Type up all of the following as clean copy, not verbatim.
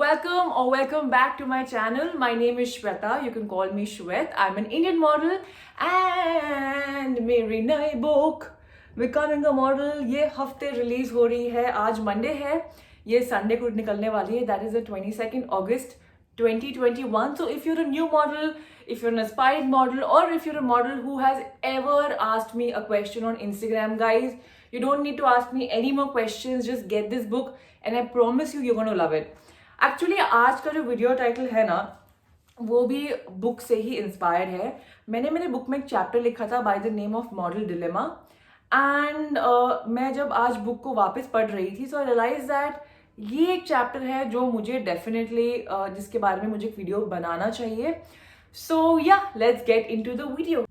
Welcome back to my channel. My name is Shweta. You can call me Shwet. I'm an Indian model and मेरी नई book Becoming a Model ये हफ्ते release हो रही है. आज मंडे है, ये संडे को निकलने वाली है. That is the 22nd August 2021. So if you're a new model, if you're an aspiring model, or if you're a model who has ever asked me a question on Instagram, guys, you don't need to ask me any more questions. Just get this book and I promise you're going to love it. Actually आज का जो video title है ना, वो भी book से ही inspired है. मैंने मेरे बुक में एक चैप्टर लिखा था bye the name of model dilemma. And मैं जब आज बुक को वापस पढ़ रही थी, सो आई रियलाइज दैट ये एक चैप्टर है जो मुझे डेफिनेटली जिसके बारे में मुझे एक वीडियो बनाना चाहिए. सो या, let's get into the video.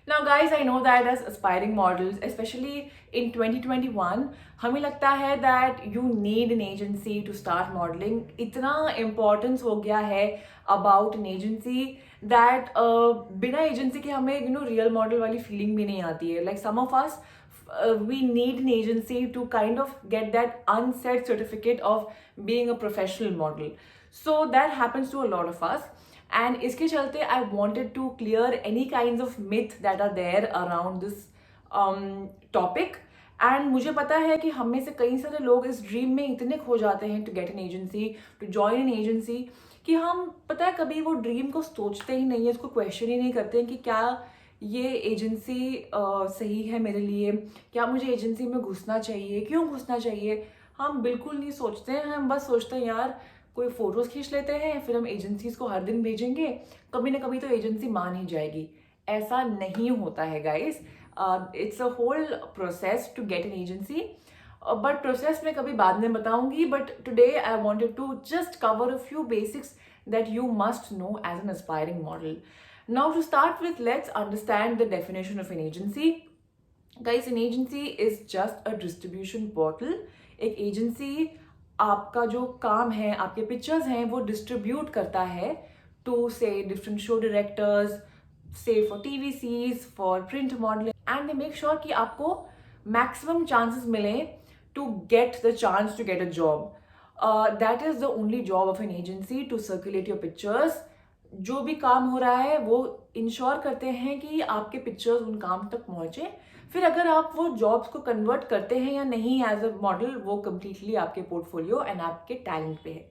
Now guys, I know that as aspiring models, especially in 2021, हमें लगता है that you need an agency to start modeling. इतना importance हो गया है about an agency that बिना agency के हमें real model वाली feeling भी नहीं आती है. Like some of us, we need an agency to kind of get that unsaid certificate of being a professional model. So that happens to a lot of us. And इसके चलते I wanted to clear any kinds of myth that are there around this topic. And मुझे पता है कि हम में से कई सारे लोग इस ड्रीम में इतने खो जाते हैं to get an agency, to join an agency, कि हम पता है कभी वो ड्रीम को सोचते ही नहीं है, इसको क्वेश्चन ही नहीं करते हैं कि क्या ये एजेंसी सही है मेरे लिए, क्या मुझे एजेंसी में घुसना चाहिए, क्यों घुसना चाहिए. हम बिल्कुल नहीं सोचते हैं. हम बस सोचते हैं यार कोई फोटोज खींच लेते हैं, फिर हम एजेंसीज को हर दिन भेजेंगे, कभी ना कभी तो एजेंसी मान ही जाएगी. ऐसा नहीं होता है guys. It's a whole process to get an agency, but process में कभी बाद में बताऊंगी. But today I wanted to just cover a few basics that you must know as an aspiring model. Now to start with, let's understand the definition of an agency. Guys, an agency is just a distribution portal. एक agency आपका जो काम है, आपके pictures हैं, वो distribute करता है to say different show directors, say for TVCs, for print modelling, and they make sure कि आपको मैक्सिमम चांसेस मिले to get the chance to get a job. That is the only job of an agency, to circulate your pictures. जो भी काम हो रहा है वो इंश्योर करते हैं कि आपके पिक्चर्स उन काम तक पहुंचे. फिर अगर आप वो जॉब्स को कन्वर्ट करते हैं या नहीं एज अ मॉडल, वो कम्प्लीटली आपके पोर्टफोलियो एंड आपके टैलेंट पे है.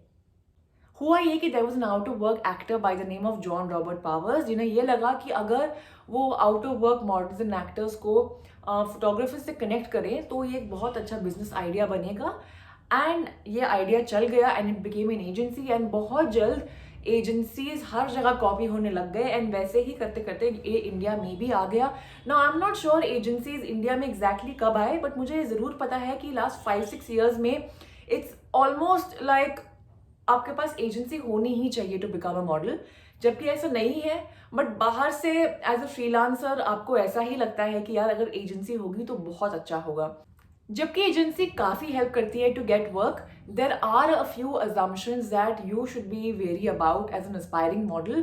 हुआ ये कि there was an out of work actor by the name of John Robert Powers, जिन्हें ये लगा कि अगर वो out of work models and actors को फोटोग्राफर्स से कनेक्ट करें तो ये एक बहुत अच्छा बिजनेस आइडिया बनेगा. एंड ये आइडिया चल गया and it became an agency. And बहुत जल्द एजेंसीज हर जगह कॉपी होने लग गए एंड वैसे ही करते करते ये इंडिया में भी आ गया. Now I am not sure agencies India में एग्जैक्टली कब आए, बट मुझे ज़रूर पता है कि लास्ट 5-6 ईयर्स में इट्स ऑलमोस्ट लाइक आपके पास एजेंसी होनी ही चाहिए टू बिकम अ मॉडल. जबकि ऐसा नहीं है, बट बाहर से एज अ फ्रीलांसर आपको ऐसा ही लगता है कि यार अगर एजेंसी होगी तो बहुत अच्छा होगा. जबकि एजेंसी काफ़ी हेल्प करती है to get work, there are a few assumptions that you should be wary about as an aspiring model.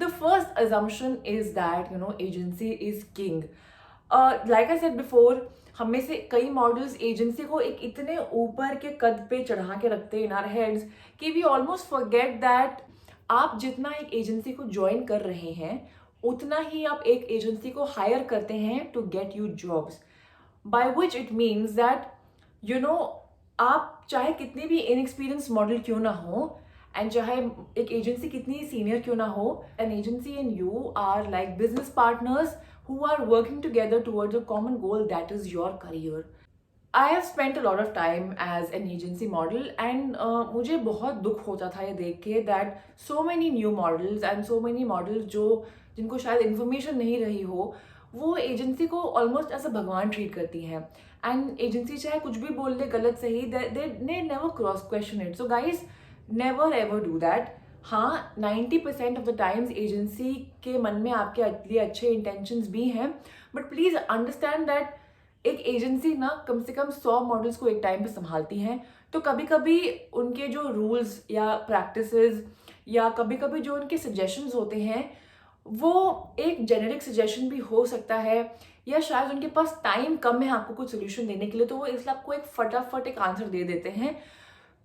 The first assumption is that agency is king. Like I said before, हम में से कई models agency को एक इतने ऊपर के कद पे चढ़ा के रखते हैं इन आवर हेड्स कि वी ऑलमोस्ट फॉरगेट दैट आप जितना एक एजेंसी को ज्वाइन कर रहे हैं उतना ही आप एक एजेंसी को हायर करते हैं to get you jobs. By which it means that आप चाहे कितनी भी इनएक्सपीरियंस मॉडल क्यों ना हो एंड चाहे एक एजेंसी कितनी सीनियर क्यों ना हो, an agency and you are like business partners who are working together towards a common goal, that is your career. I have spent a lot of time as an agency model and मुझे बहुत दुख होता था ये देख के that so many new models and so many models जिनको शायद इन्फॉर्मेशन नहीं रही हो, वो एजेंसी को ऑलमोस्ट एज अ भगवान ट्रीट करती हैं. एंड एजेंसी चाहे कुछ भी बोल दे गलत सही, they never cross question it. So guys, never ever do that. हाँ, 90% ऑफ द टाइम्स एजेंसी के मन में आपके लिए अच्छे इंटेंशंस भी हैं, बट प्लीज अंडरस्टैंड दैट एक एजेंसी ना कम से कम 100 मॉडल्स को एक टाइम पे संभालती हैं. तो कभी कभी उनके जो रूल्स या प्रैक्टिसेस या कभी कभी जो उनके सजेशंस होते हैं वो एक जेनेरिक सजेशन भी हो सकता है, या शायद उनके पास टाइम कम है आपको कुछ सोल्यूशन देने के लिए, तो वो इसलिए आपको एक फटाफट एक आंसर दे देते हैं.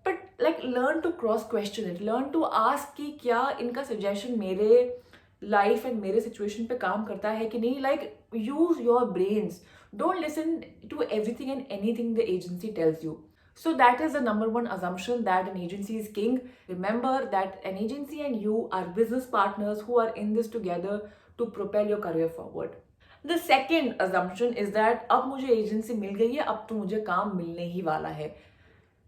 But like learn to cross question it, learn to ask कि क्या इनका सजेशन मेरे लाइफ एंड मेरे सिचुएशन पे काम करता है कि नहीं. Like use your brains, don't listen to everything and anything the agency tells you. So that is the number one assumption, that an agency is king. Remember that an agency and you are business partners who are in this together to propel your career forward. The second assumption is that अब मुझे agency मिल गई है, अब तो मुझे काम मिलने ही वाला है.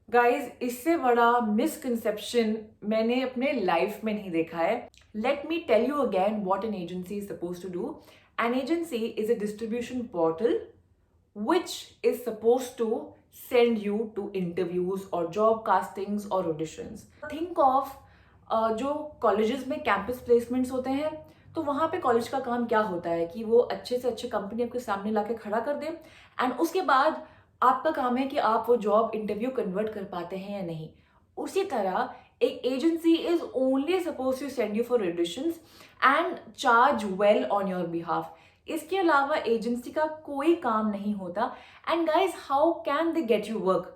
गाइज, इससे बड़ा मिसकंसेप्शन मैंने अपने लाइफ में नहीं देखा है. Let me tell you again what an agency is suppose to do. An agency is a distribution portal which is supposed to send you to interviews or job castings or auditions. Think of जो colleges में campus placements होते हैं, तो वहाँ पे college का काम क्या होता है कि वो अच्छे से अच्छे कंपनी आपके सामने लाके खड़ा कर दे, एंड उसके बाद आपका काम है कि आप वो जॉब इंटरव्यू कन्वर्ट कर पाते हैं या नहीं. उसी तरह एक agency is only suppose to send you for auditions and charge well on your behalf. इसके अलावा एजेंसी का कोई काम नहीं होता. And guys, how can they get you work?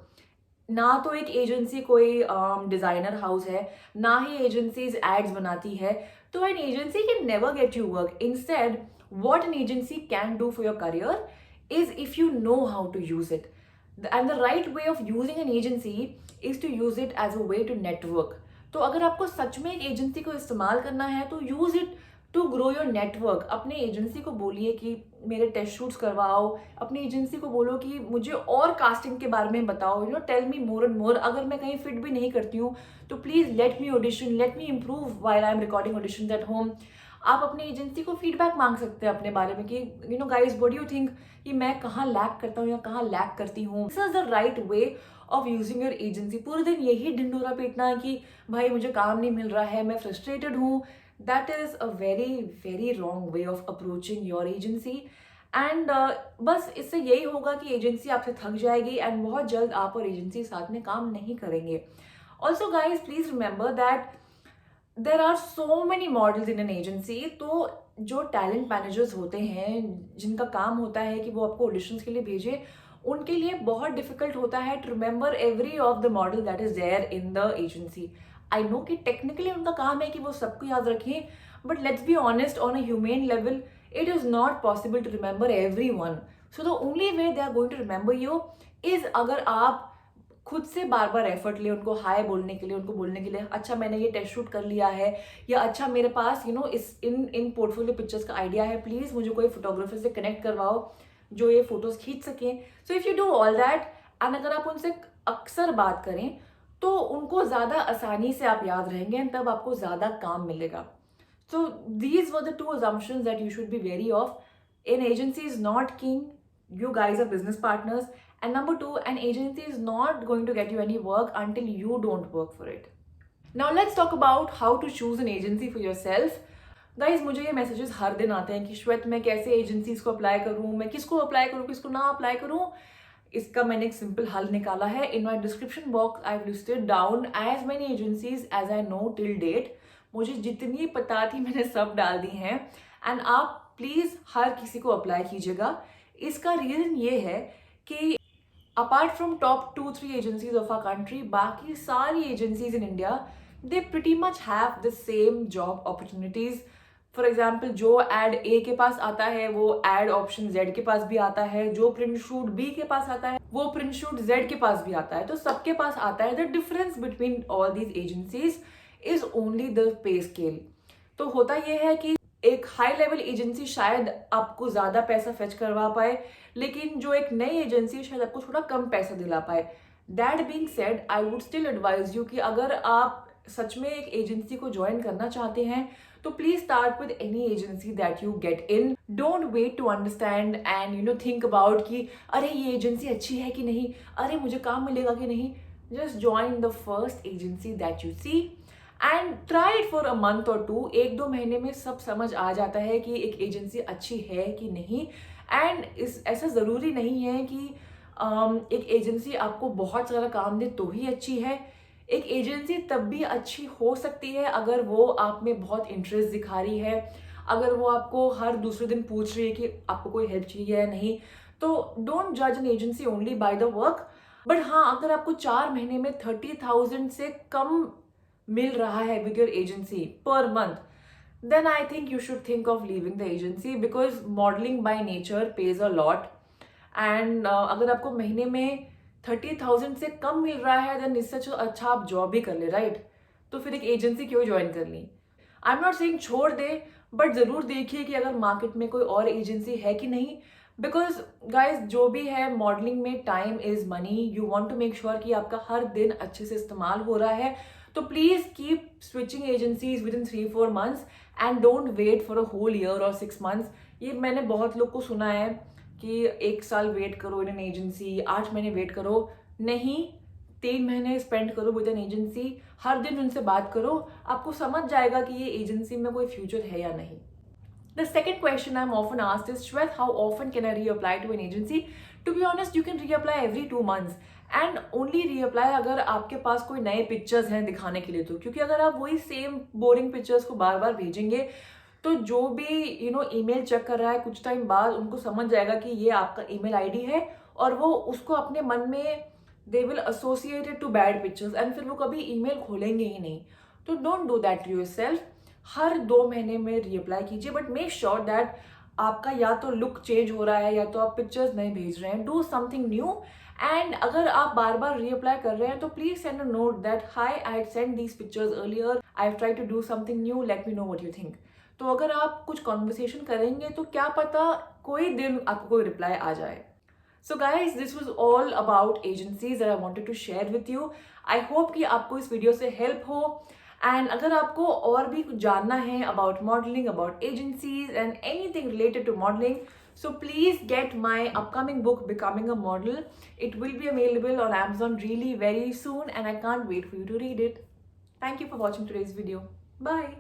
ना तो एक एजेंसी कोई डिजाइनर हाउस है, ना ही एजेंसीज एड्स बनाती है. तो an agency can never get you work. Instead what an agency can do for your career is if you know how to use it. And the right way of using an agency is to use it as a way to network. तो अगर आपको सच में एक agency को इस्तेमाल करना है तो use it to grow your network. अपने एजेंसी को बोलिए कि मेरे टेस्ट शूट्स करवाओ, अपनी एजेंसी को बोलो कि मुझे और कास्टिंग के बारे में बताओ, tell me more and more. अगर मैं कहीं फिट भी नहीं करती हूँ तो please let me audition, let me improve while I am recording audition at home. आप अपनी एजेंसी को फीडबैक मांग सकते हैं अपने बारे में कि guys what do you think कि मैं कहाँ लैक करता हूँ या कहाँ लैक करती हूँ. This is the right way of using your agency. पूरे दिन यही ढिंडोरा पीटना है कि भाई मुझे काम नहीं मिल रहा है, मैं फ्रस्ट्रेटेड हूँ, that is a very very wrong way of approaching your agency. and बस इससे यही होगा कि एजेंसी आपसे थक जाएगी एंड बहुत जल्द आप और एजेंसी साथ में काम नहीं करेंगे. Also guys, please remember that there are so many models in an agency. तो जो टैलेंट मैनेजर्स होते हैं जिनका काम होता है कि वो आपको ऑडिशंस के लिए भेजे, उनके लिए बहुत डिफिकल्ट होता है to remember every of the model that is there in the agency. I know कि टेक्निकली उनका काम है कि वो सबको याद रखें, but let's be honest, on a human level it is not possible to remember every one. So the only way they are going to remember you is अगर आप खुद से बार बार एफर्ट ले उनको हाय बोलने के लिए, उनको बोलने के लिए अच्छा मैंने ये टेस्ट शूट कर लिया है, या अच्छा मेरे पास इस इन पोर्टफोलियो पिक्चर्स का आइडिया है, प्लीज मुझे कोई फोटोग्राफर से कनेक्ट करवाओ जो ये फोटोज खींच सकें. So if you do all that and अगर आप उनसे अक्सर बात करें तो उनको ज़्यादा आसानी से आप याद रहेंगे एंड तब आपको ज़्यादा काम मिलेगा. So these were the two assumptions that you should be very of. An agency is not king, you guys are business partners. And number two, an agency is not going to get you any work until you don't work for it. Now let's talk about how to choose an agency for yourself. Guys, मुझे ये messages हर दिन आते हैं कि श्वेत मैं कैसे agencies को अप्लाई करूँ, मैं किसको अप्लाई करूँ, किसको ना अप्लाई करूँ. इसका मैंने एक सिंपल हल निकाला है. In my description box I have listed down as many agencies as I know till date. मुझे जितनी पता थी मैंने सब डाल दी हैं. एंड आप प्लीज हर किसी को अप्लाई कीजिएगा. इसका रीजन ये है कि apart from top 2-3 agencies of our country, बाकी सारी agencies in India they pretty much have the same job opportunities. For example, जो एड ए के पास आता है वो एड ऑप्शन जेड के पास भी आता है, जो प्रिंट शूट बी के पास आता है वो प्रिंट शूट जेड के पास भी आता है. तो सबके पास आता है. The difference between all these agencies is only the pay scale. तो होता यह है कि एक हाई लेवल एजेंसी शायद आपको ज्यादा पैसा फेच करवा पाए, लेकिन जो एक नई एजेंसी शायद आपको थोड़ा कम पैसा दिला पाए. That being said, I would still advise you कि अगर आप सच में एक एजेंसी को ज्वाइन करना चाहते हैं तो please start with any agency that you get in. Don't wait to understand and think about कि अरे ये एजेंसी अच्छी है कि नहीं, अरे मुझे काम मिलेगा कि नहीं. Just join the first agency that you see and try it for a month और 2. 1-2 महीने में सब समझ आ जाता है कि एक एजेंसी अच्छी है कि नहीं. एंड ऐसा ज़रूरी नहीं है कि एक एजेंसी आपको बहुत सारा काम दे तो ही अच्छी है. एक एजेंसी तब भी अच्छी हो सकती है अगर वो आप में बहुत इंटरेस्ट दिखा रही है, अगर वो आपको हर दूसरे दिन पूछ रही है कि आपको कोई हेल्प चाहिए या नहीं. तो डोंट जज an agency only by the work. But हाँ, अगर आपको 4 महीने में 30,000 से कम मिल रहा है with your agency per month, then I think you should think of leaving the agency because modeling by nature pays a lot. And अगर आपको महीने में 30,000 से कम मिल रहा है देन इससे अच्छा आप जॉब भी कर ले, राइट? तो फिर एक एजेंसी क्यों ज्वाइन कर ली? आई एम नॉट सेइंग छोड़ दे, बट ज़रूर देखिए कि अगर मार्केट में कोई और एजेंसी है कि नहीं, बिकॉज गाइज जो भी है मॉडलिंग में time is money, you want to make sure कि आपका हर दिन अच्छे से इस्तेमाल हो रहा है. तो please keep switching agencies within 3-4 months and don't wait for a whole year और 6 months. ये मैंने बहुत लोग को सुना है कि 1 साल वेट करो इन एन एजेंसी, 8 महीने वेट करो. नहीं, 3 महीने स्पेंड करो विद एन एजेंसी, हर दिन उनसे बात करो, आपको समझ जाएगा कि ये एजेंसी में कोई फ्यूचर है या नहीं. The second question I'm often asked is, Shwet, how often can I reapply to an agency? To be honest, you can reapply every 2 months and only reapply अगर आपके पास कोई नए पिक्चर्स हैं दिखाने के लिए. तो क्योंकि अगर आप वही सेम बोरिंग पिक्चर्स को बार बार भेजेंगे तो जो भी ईमेल चेक कर रहा है कुछ टाइम बाद उनको समझ जाएगा कि ये आपका ईमेल आईडी है और वो उसको अपने मन में they will associated to bad pictures and फिर वो कभी ईमेल खोलेंगे ही नहीं. तो don't do that to yourself. हर 2 महीने में रीअप्लाई कीजिए, बट मेक श्योर दैट आपका या तो लुक चेंज हो रहा है या तो आप पिक्चर्स नहीं भेज रहे हैं. Do something new. एंड अगर आप बार बार रीअप्लाई कर रहे हैं तो please send a note that hi, I had send these pictures earlier, I have try to do something new, let me know what you think. तो अगर आप कुछ कॉन्वर्सेशन करेंगे तो क्या पता कोई दिन आपको कोई रिप्लाई आ जाए. So guys, this was all about agencies that I wanted to share with you. I hope कि आपको इस वीडियो से हेल्प हो. एंड अगर आपको और भी कुछ जानना है about modelling, about agencies and anything related to modelling, so please get my upcoming book Becoming a Model. It will be available on Amazon really very soon and I can't wait for you to read it. Thank you for watching today's video. Bye.